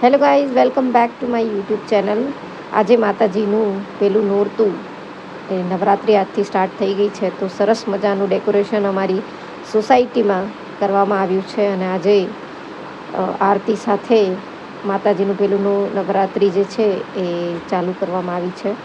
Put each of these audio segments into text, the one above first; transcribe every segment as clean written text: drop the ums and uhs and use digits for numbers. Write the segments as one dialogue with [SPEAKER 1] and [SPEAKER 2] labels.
[SPEAKER 1] Hello guys, welcome back to my YouTube channel. આજે માતાજીનું પેલું નોરતું એ નવરાત્રિ આજથી સ્ટાર્ટ થઈ ગઈ છે, તો સરસ મજાનું ડેકોરેશન અમારી સોસાયટીમાં કરવામાં આવ્યું છે. અને આજે આરતી સાથે માતાજીનું પેલું નવરાત્રિ જે છે એ ચાલુ કરવામાં આવી છે.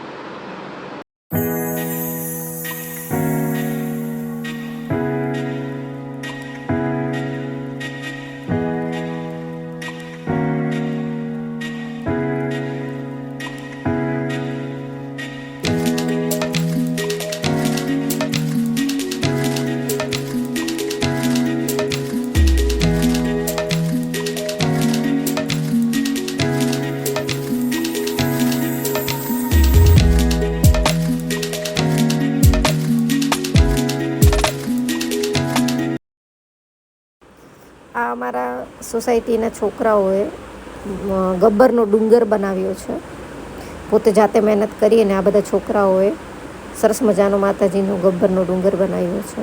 [SPEAKER 1] આ અમારા સોસાયટીના છોકરાઓએ ગબ્બરનો ડુંગર બનાવ્યો છે. પોતે જાતે મહેનત કરી અને આ બધા છોકરાઓએ સરસ મજાનો માતાજીનો ગબ્બરનો ડુંગર બનાવ્યો છે.